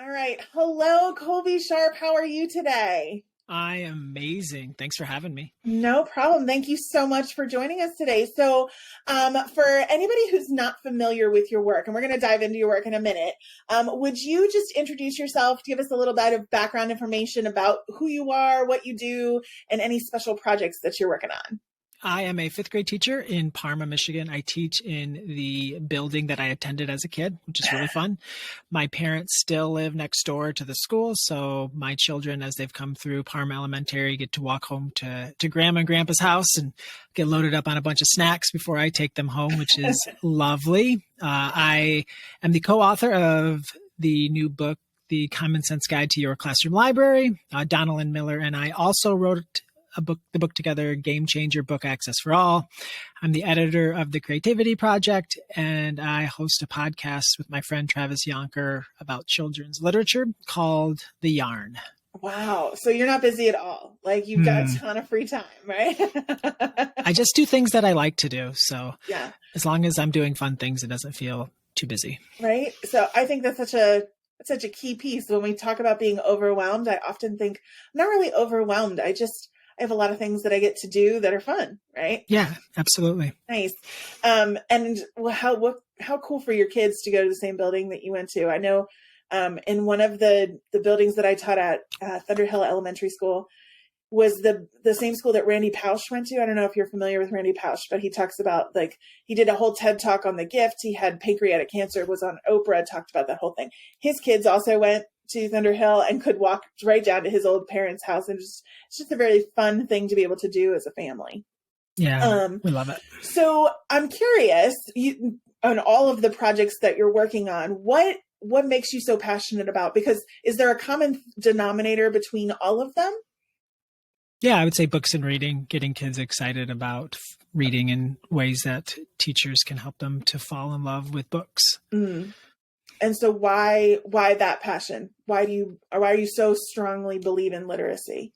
All right. Hello, Colby Sharp. How are you today? I am amazing. Thanks for having me. No problem. Thank you so much for joining us today. For anybody who's not familiar with your work, and we're going to dive into your work in a minute, would you just introduce yourself, give us a little bit of background information about who you are, what you do, and any special projects that you're working on? I am a fifth grade teacher in Parma, Michigan. I teach in the building that I attended as a kid, which is really fun. My parents still live next door to the school, so my children, as they've come through Parma Elementary, get to walk home to Grandma and Grandpa's house and get loaded up on a bunch of snacks before I take them home, which is lovely. I am the co-author of the new book, The Common Sense Guide to Your Classroom Library. Donald Miller and I also wrote the book together, Game Changer Book Access for All. I'm the editor of the Creativity Project, and I host a podcast with my friend Travis Yonker about children's literature called The Yarn. Wow. So you're not busy at all. Like you've got a ton of free time, right? I just do things that I like to do. So yeah, as long as I'm doing fun things, it doesn't feel too busy. Right. So I think that's such a key piece. When we talk about being overwhelmed, I often think I'm not really overwhelmed. I have a lot of things that I get to do that are fun, right? Yeah, absolutely. Nice. How cool for your kids to go to the same building that you went to. I know in one of the buildings that I taught at Thunderhill Elementary School was the same school that Randy Pausch went to. I don't know if you're familiar with Randy Pausch, but he talks about, like, he did a whole TED talk on the gift. He had pancreatic cancer, was on Oprah, talked about that whole thing. His kids also went to Thunderhill and could walk right down to his old parents' house. And it's just a very fun thing to be able to do as a family. Yeah, we love it. So I'm curious, on all of the projects that you're working on, what makes you so passionate about? Because is there a common denominator between all of them? Yeah, I would say books and reading, getting kids excited about reading in ways that teachers can help them to fall in love with books. Mm. And so why that passion? Why are you so strongly believe in literacy?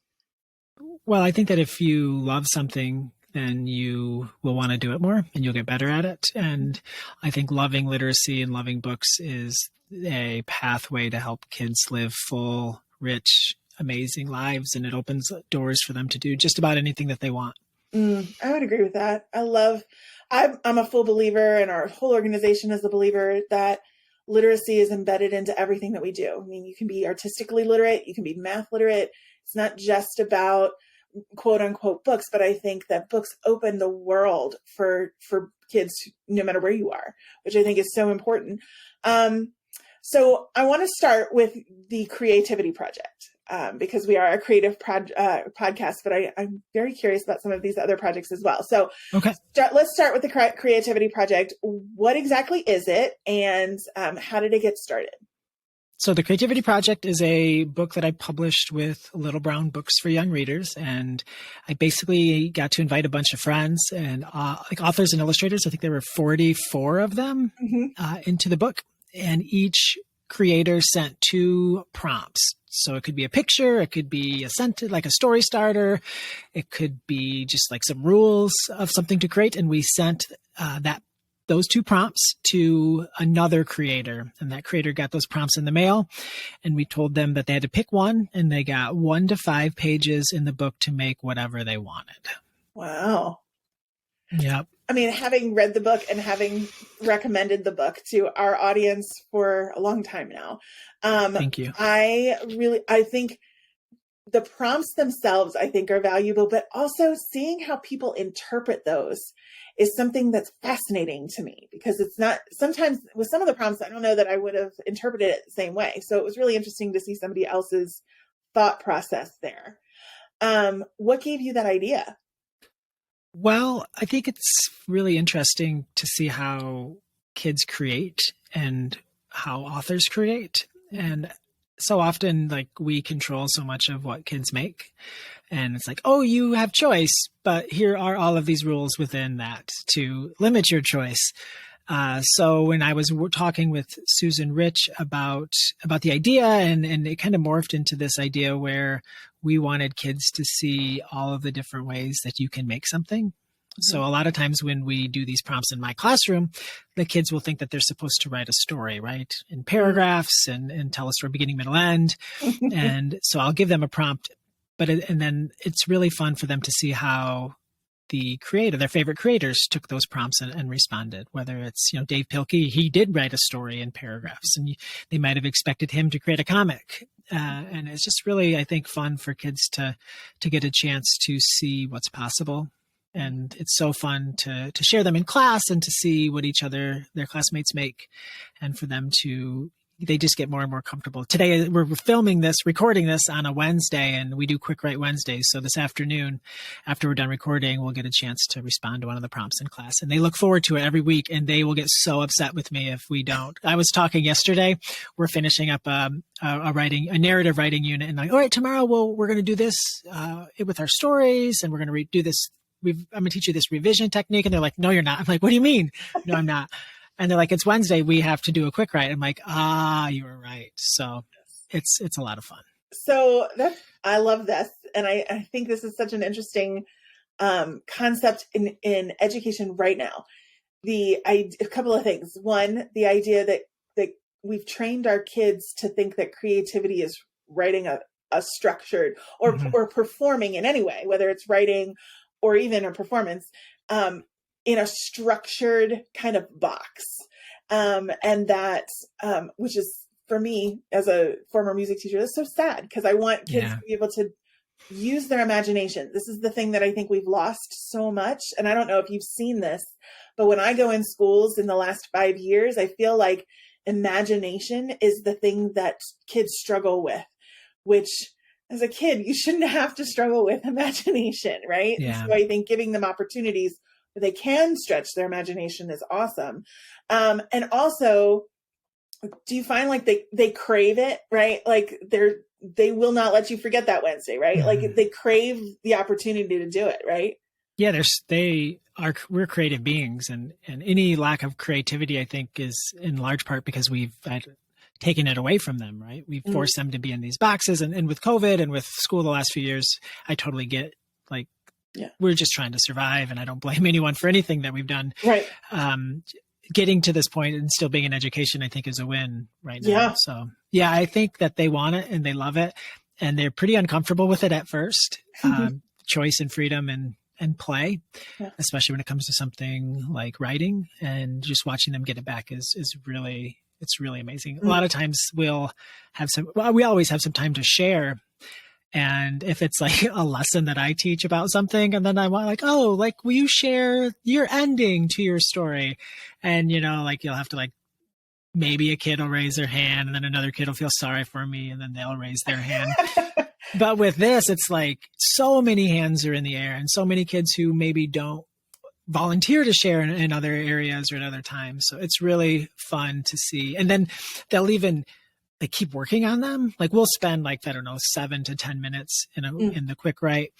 Well, I think that if you love something, then you will want to do it more and you'll get better at it. And I think loving literacy and loving books is a pathway to help kids live full, rich, amazing lives. And it opens doors for them to do just about anything that they want. I would agree with that. I'm a full believer, and our whole organization is a believer that literacy is embedded into everything that we do. I mean, you can be artistically literate, you can be math literate. It's not just about quote unquote books, but I think that books open the world for kids no matter where you are, which I think is so important. So I want to start with the Creativity Project. Because we are a creative podcast, but I'm very curious about some of these other projects as well. So okay. Let's start with the Creativity Project. What exactly is it, and how did it get started? So the Creativity Project is a book that I published with Little Brown Books for Young Readers. And I basically got to invite a bunch of friends and like authors and illustrators. I think there were 44 of them into the book. And each creator sent 2 prompts. So it could be a picture, it could be a sentence, like a story starter. It could be just like some rules of something to create. And we sent those 2 prompts to another creator, and that creator got those prompts in the mail. And we told them that they had to pick one, and they got 1 to 5 pages in the book to make whatever they wanted. Wow. Yep. I mean, having read the book and having recommended the book to our audience for a long time now. Thank you. I think the prompts themselves, I think, are valuable, but also seeing how people interpret those is something that's fascinating to me, because it's not, sometimes with some of the prompts, I don't know that I would have interpreted it the same way. So it was really interesting to see somebody else's thought process there. What gave you that idea? Well, I think it's really interesting to see how kids create and how authors create. And so often, like, we control so much of what kids make. And it's like, oh, you have choice, but here are all of these rules within that to limit your choice. So when I was talking with Susan Rich about the idea, and it kind of morphed into this idea where we wanted kids to see all of the different ways that you can make something. So a lot of times when we do these prompts in my classroom, the kids will think that they're supposed to write a story, right? In paragraphs and tell us from beginning, middle, end. And so I'll give them a prompt, and then it's really fun for them to see how their favorite creators took those prompts and responded. Whether it's, Dave Pilkey, he did write a story in paragraphs, and they might have expected him to create a comic. And it's just really, I think, fun for kids to get a chance to see what's possible. And it's so fun to share them in class and to see what their classmates make, and for them they just get more and more comfortable. Today, we're recording this on a Wednesday, and we do Quick Write Wednesdays. So this afternoon, after we're done recording, we'll get a chance to respond to one of the prompts in class. And they look forward to it every week, and they will get so upset with me if we don't. I was talking yesterday, we're finishing up a narrative writing unit, and like, all right, tomorrow we're going to do this with our stories, and we're going to do this. I'm going to teach you this revision technique. And they're like, no, you're not. I'm like, what do you mean? No, I'm not. And they're like, it's Wednesday. We have to do a quick write. I'm like, you were right. So it's a lot of fun. So I love this. And I think this is such an interesting concept in education right now. A couple of things. One, the idea that we've trained our kids to think that creativity is writing a structured or performing in any way, whether it's writing or even a performance, in a structured kind of box. And that, which is, for me, as a former music teacher, that's so sad, because I want kids to be able to use their imagination. This is the thing that I think we've lost so much. And I don't know if you've seen this, but when I go in schools in the last 5 years, I feel like imagination is the thing that kids struggle with, which, as a kid, you shouldn't have to struggle with imagination, right? Yeah. So I think giving them opportunities where they can stretch their imagination is awesome. And also, do you find like they crave it, right? Like they will not let you forget that Wednesday, right? Mm-hmm. Like they crave the opportunity to do it, right? Yeah, we're creative beings, and any lack of creativity, I think, is in large part because we've taken it away from them, right? We force them to be in these boxes, and with COVID and with school the last few years, I totally get, like, we're just trying to survive, and I don't blame anyone for anything that we've done. Right. Getting to this point and still being in education, I think, is a win right now. Yeah. So yeah, I think that they want it and they love it, and they're pretty uncomfortable with it at first. Choice and freedom and play, especially when it comes to something like writing, and just watching them get it back is really, it's really amazing. A lot of times we always have some time to share. And if it's like a lesson that I teach about something, and then I want like, will you share your ending to your story? And, you'll have to, like, maybe a kid will raise their hand, and then another kid will feel sorry for me, and then they'll raise their hand. But with this, it's like so many hands are in the air, and so many kids who maybe don't volunteer to share in other areas or at other times. So it's really fun to see. And then they'll even keep working on them. Like, we'll spend, like, I don't know, 7 to 10 minutes in the quick write.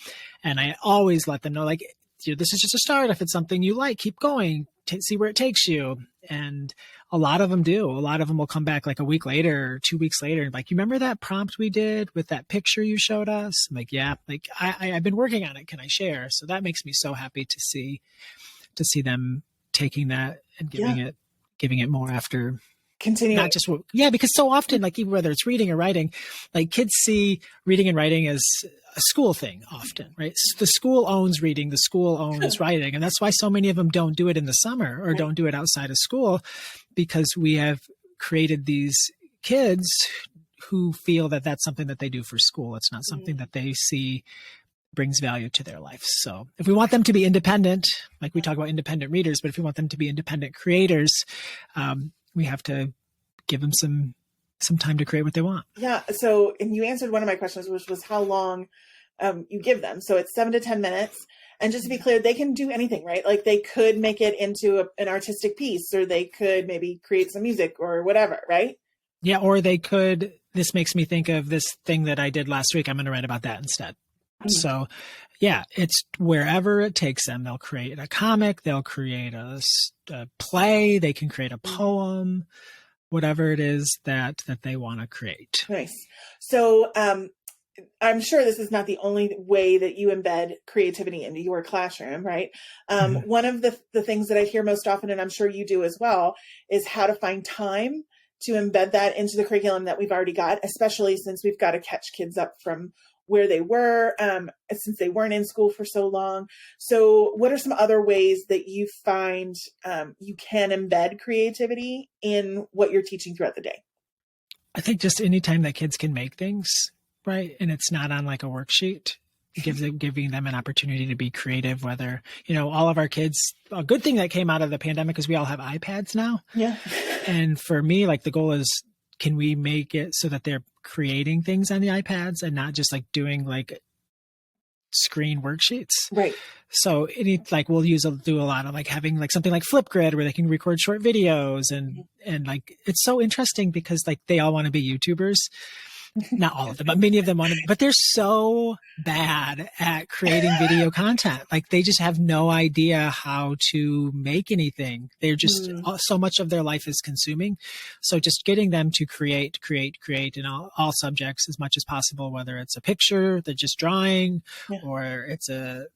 And I always let them know, like, this is just a start. If it's something you like, keep going, see where it takes you. And a lot of them do. A lot of them will come back like a week later or 2 weeks later, and like, you remember that prompt we did with that picture you showed us? I'm like, yeah, like I've been working on it. Can I share? So that makes me so happy to see them taking that and giving it more after. Continue. Not just because so often, like, even whether it's reading or writing, like, kids see reading and writing as a school thing often, right? The school owns reading, the school owns writing, and that's why so many of them don't do it in the summer or don't do it outside of school, because we have created these kids who feel that that's something that they do for school. It's not something that they see brings value to their life. So if we want them to be independent, like we talk about independent readers, but if we want them to be independent creators, we have to give them some time to create what they want. Yeah. So, and you answered one of my questions, which was how long you give them. So it's 7 to 10 minutes. And just to be clear, they can do anything, right? Like, they could make it into an artistic piece, or they could maybe create some music or whatever, right? Yeah. Or they could, this makes me think of this thing that I did last week. I'm going to write about that instead. So yeah, it's wherever it takes them. They'll create a comic, they'll create a play, they can create a poem, whatever it is that they want to create. Nice. So I'm sure this is not the only way that you embed creativity into your classroom, right? Mhm. One of the things that I hear most often, and I'm sure you do as well, is how to find time to embed that into the curriculum that we've already got, especially since we've got to catch kids up from where they were, since they weren't in school for so long. So what are some other ways that you find you can embed creativity in what you're teaching throughout the day? I think just anytime that kids can make things, right, and it's not on like a worksheet, giving them an opportunity to be creative. Whether all of our kids, a good thing that came out of the pandemic is we all have iPads now, Yeah. and for me, like the goal is, can we make it so that they're creating things on the iPads and not just like doing like screen worksheets? Right. So like we'll do a lot of like having like something like Flipgrid where they can record short videos, and like it's so interesting because like they all want to be YouTubers. Not all of them, but many of them want to, but they're so bad at creating video content. Like they just have no idea how to make anything. They're just, Mm. so much of their life is consuming. So just getting them to create in all subjects as much as possible, whether it's a picture, they're just drawing, Yeah. or it's a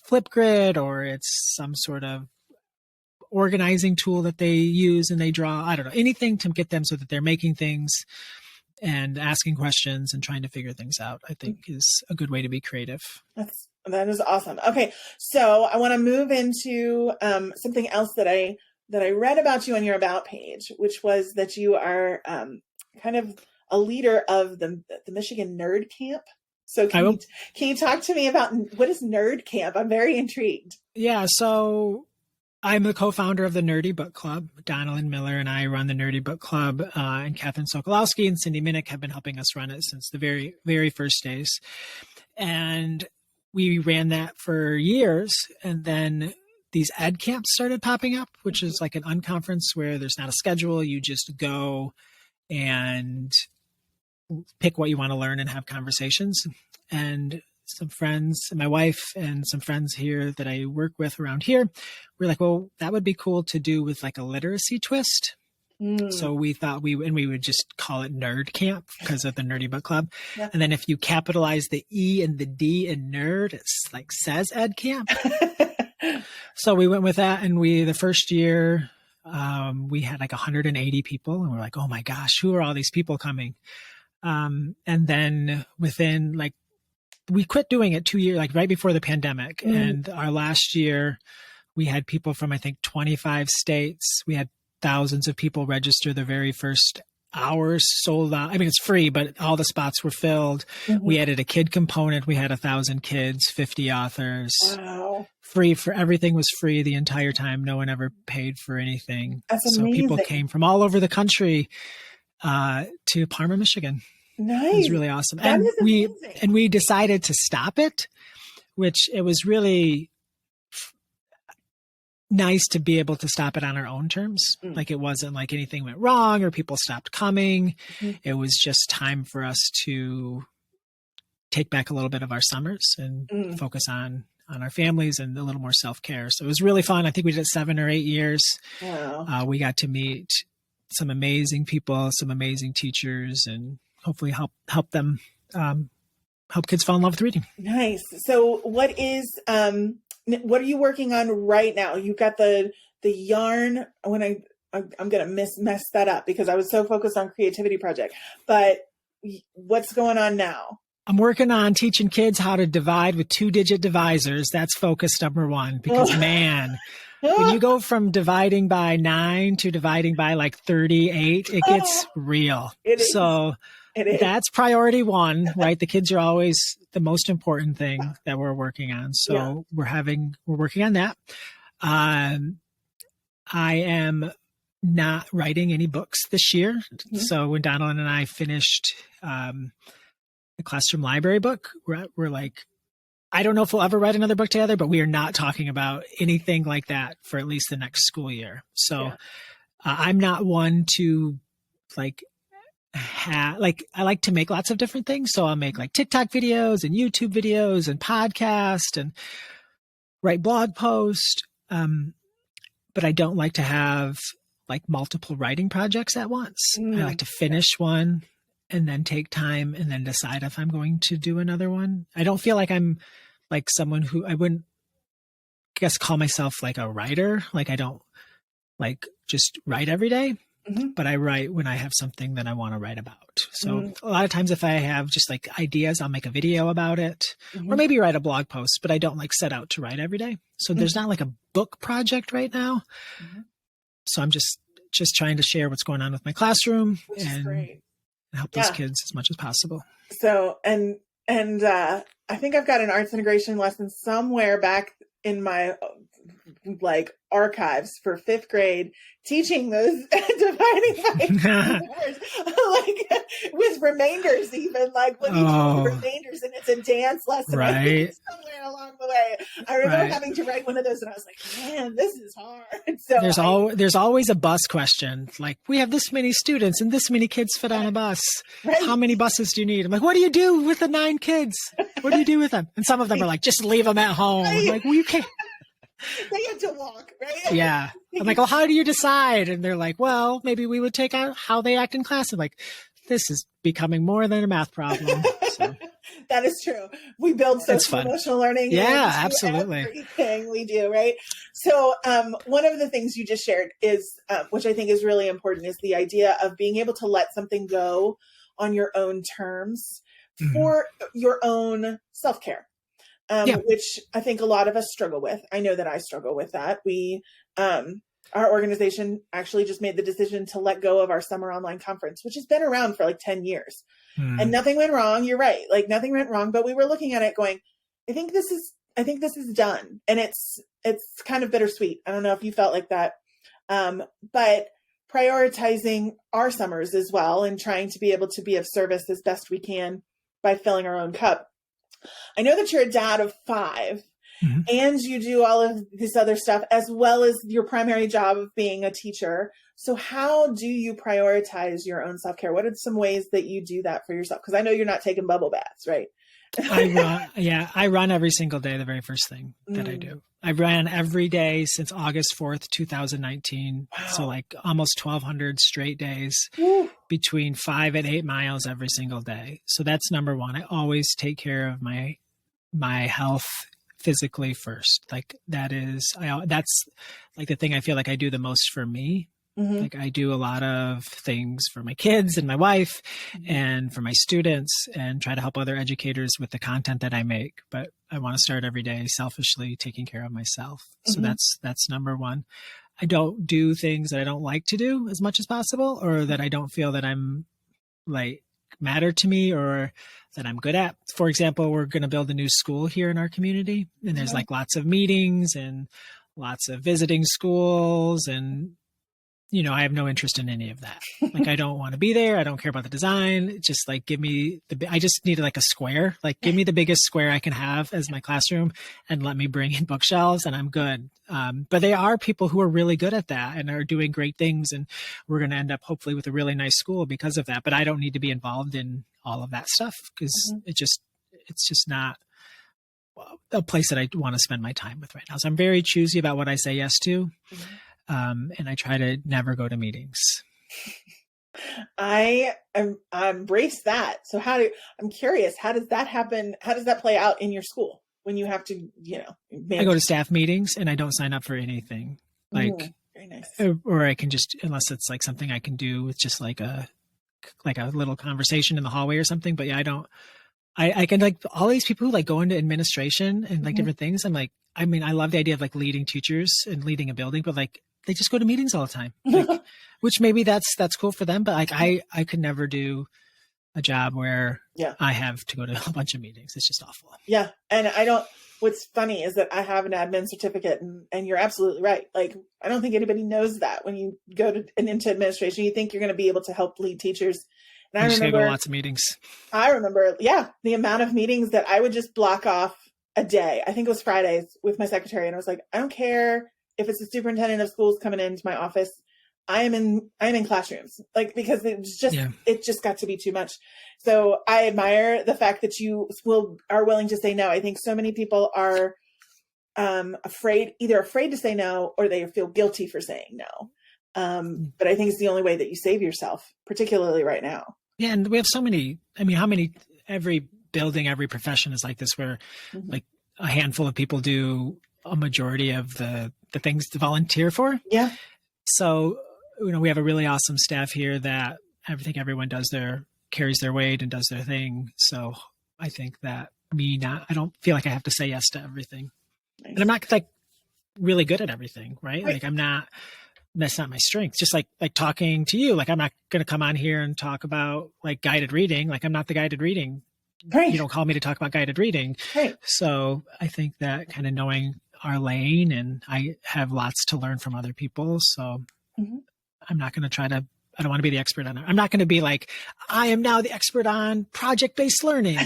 Flipgrid, or it's some sort of organizing tool that they use and they draw. I don't know, anything to get them so that they're making things and asking questions and trying to figure things out, I think is a good way to be creative. That is awesome. Okay, so I want to move into something else that I read about you on your about page, which was that you are kind of a leader of the Michigan Nerd Camp. So can you talk to me about what is Nerd Camp? I'm very intrigued. Yeah, so I'm the co-founder of the Nerdy Book Club. Donalyn Miller and I run the Nerdy Book Club, and Catherine Sokolowski and Cindy Minnick have been helping us run it since the very, very first days. And we ran that for years. And then these ed camps started popping up, which is like an unconference where there's not a schedule. You just go and pick what you want to learn and have conversations. And some friends, my wife and some friends here that I work with around here, we're like, well, that would be cool to do with like a literacy twist. So we thought we would just call it Nerd Camp because of the Nerdy Book Club. Yeah. And then if you capitalize the E and the D in nerd, it's like says Ed Camp. So we went with that, and the first year we had like 180 people, and we're like, oh my gosh, who are all these people coming? And then within like, we quit doing it 2 years, like right before the pandemic. And our last year we had people from, I think, 25 states. We had thousands of people register the very first hours, sold out. I mean, it's free, but all the spots were filled. We added a kid component. We had 1,000 kids, 50 authors. Wow. Free for everything was free the entire time. No one ever paid for anything. That's so amazing. People came from all over the country to Parma, Michigan. Nice. It was really awesome. That is amazing. We decided to stop it, which it was really nice to be able to stop it on our own terms. Like it wasn't like anything went wrong or people stopped coming. It was just time for us to take back a little bit of our summers and focus on our families and a little more self-care. So it was really fun. I think we did it 7 or 8 years. Wow. We got to meet some amazing people, some amazing teachers, and hopefully help them help kids fall in love with reading. Nice. So what are you working on right now? You've got the yarn. When I'm going to mess that up because I was so focused on creativity project, but what's going on now? I'm working on teaching kids how to divide with 2-digit divisors. That's focus number 1, because man, when you go from dividing by 9 to dividing by like 38, it gets real. So that's priority 1, right? The kids are always the most important thing that we're working on. So we're working on that. I am not writing any books this year. So when Donalyn and I finished the classroom library book, we're like, I don't know if we'll ever write another book together, but we are not talking about anything like that for at least the next school year. So I'm not one to like, I like to make lots of different things. So I'll make like TikTok videos and YouTube videos and podcast and write blog posts. But I don't like to have like multiple writing projects at once. I like to finish one and then take time and then decide if I'm going to do another one. I don't feel like I'm like someone who I wouldn't guess call myself like a writer. Like I don't like just write every day, Mm-hmm. but I write when I have something that I want to write about. So Mm-hmm. a lot of times if I have just like ideas, I'll make a video about it or Mm-hmm. maybe write a blog post, but I don't like set out to write every day. So there's not like a book project right now. Mm-hmm. So I'm just trying to share what's going on with my classroom Which is and great. help those kids as much as possible. So, and I think I've got an arts integration lesson somewhere back in my like archives for 5th grade, teaching those dividing by numbers, like with remainders, even like when you do the remainders, and it's a dance lesson. Right. I think somewhere along the way, I remember having to write one of those, and I was like, man, this is hard. So there's always a bus question. Like, we have this many students and this many kids fit on a bus. Right. How many buses do you need? I'm like, what do you do with the 9 kids? What do you do with them? And some of them are like, just leave them at home. Right. I'm like, well, you can't. They have to walk, right? Yeah. I'm like, well, how do you decide? And they're like, well, maybe we would take out how they act in class. I'm like, this is becoming more than a math problem. So. That is true. We build social emotional learning. Yeah, absolutely. Everything we do, right? So one of the things you just shared is, which I think is really important, is the idea of being able to let something go on your own terms for your own self-care. Which I think a lot of us struggle with. I know that I struggle with that. We, our organization actually just made the decision to let go of our summer online conference, which has been around for like 10 years. And nothing went wrong. You're right. Like nothing went wrong, but we were looking at it going, I think this is done. And it's kind of bittersweet. I don't know if you felt like that. But prioritizing our summers as well and trying to be able to be of service as best we can by filling our own cup. I know that you're a dad of 5 and you do all of this other stuff as well as your primary job of being a teacher. So how do you prioritize your own self-care? What are some ways that you do that for yourself? Because I know you're not taking bubble baths, right? I run every single day, the very first thing that I do. I ran every day since August 4th, 2019. Wow. So like almost 1,200 straight days. Woo. Between 5 and 8 miles every single day. So that's number one. I always take care of my health physically first. Like that's like the thing I feel like I do the most for me. Like I do a lot of things for my kids and my wife and for my students and try to help other educators with the content that I make. But I want to start every day selfishly taking care of myself. So that's number one. I don't do things that I don't like to do as much as possible, or that I don't feel that I'm like matter to me or that I'm good at. For example, we're going to build a new school here in our community, and there's like lots of meetings and lots of visiting schools, and you know, I have no interest in any of that. Like, I don't want to be there. I don't care about the design. Just like, I just need like a square. Like, give me the biggest square I can have as my classroom and let me bring in bookshelves and I'm good. But they are people who are really good at that and are doing great things. And we're going to end up hopefully with a really nice school because of that. But I don't need to be involved in all of that stuff because it's just not a place that I want to spend my time with right now. So I'm very choosy about what I say yes to. And I try to never go to meetings. I embrace that. So I'm curious, how does that happen? How does that play out in your school when you have to, I go to staff meetings and I don't sign up for anything. Like, very nice. Or I can just, unless it's like something I can do with just like a little conversation in the hallway or something. But yeah, I can like all these people who like go into administration and like different things. I'm like, I mean, I love the idea of like leading teachers and leading a building, but like they just go to meetings all the time, like, which maybe that's cool for them. But like, I could never do a job where I have to go to a bunch of meetings. It's just awful. Yeah. And what's funny is that I have an admin certificate and you're absolutely right. Like, I don't think anybody knows that when you go into administration, you think you're going to be able to help lead teachers. And I remember go to lots of meetings. I remember, the amount of meetings that I would just block off a day. I think it was Fridays with my secretary. And I was like, I don't care if it's the superintendent of schools coming into my office. I am in classrooms, like, because it just got to be too much. So I admire the fact that you are willing to say no. I think so many people are afraid to say no, or they feel guilty for saying no. But I think it's the only way that you save yourself, particularly right now. Yeah, and we have so many. I mean, how many? Every building, every profession is like this, where Mm-hmm. like a handful of people do a majority of the things to volunteer for. Yeah. So, we have a really awesome staff here that I think everyone carries their weight and does their thing. So I think that I don't feel like I have to say yes to everything. Nice. And I'm not like really good at everything, right? Right. Like that's not my strength. Just like talking to you, like I'm not going to come on here and talk about like guided reading. Like I'm not the guided reading. Right. You don't call me to talk about guided reading. Right. So I think that kind of knowing our lane, and I have lots to learn from other people. So Mm-hmm. I'm not going to I don't want to be the expert on it. I'm not going to be like, I am now the expert on project-based learning.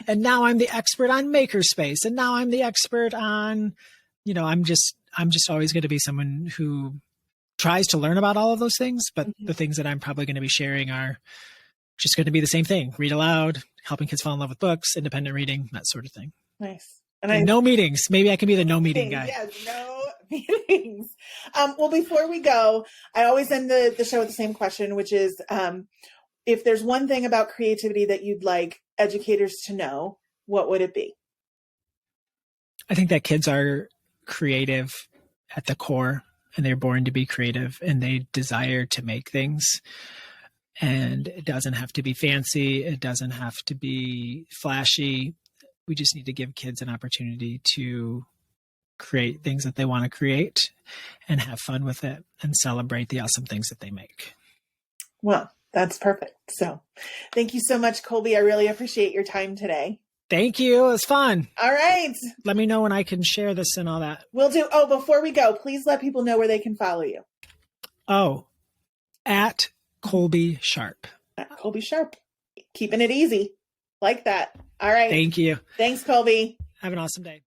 And now I'm the expert on makerspace. And now I'm the expert on, I'm just always going to be someone who tries to learn about all of those things. But Mm-hmm. the things that I'm probably going to be sharing are just going to be the same thing: read aloud, helping kids fall in love with books, independent reading, that sort of thing. Nice. And no meetings. Maybe I can be the no meeting guy. Yes, no meetings. Well, before we go, I always end the show with the same question, which is, if there's one thing about creativity that you'd like educators to know, what would it be? I think that kids are creative at the core, and they're born to be creative, and they desire to make things. And it doesn't have to be fancy. It doesn't have to be flashy. We just need to give kids an opportunity to create things that they want to create and have fun with it and celebrate the awesome things that they make. Well, that's perfect. So thank you so much, Colby. I really appreciate your time today. Thank you. It was fun. All right. Let me know when I can share this and all that. Will do. Oh, before we go, please let people know where they can follow you. Oh, at Colby Sharp. At Colby Sharp. Keeping it easy. Like that. All right. Thank you. Thanks, Colby. Have an awesome day.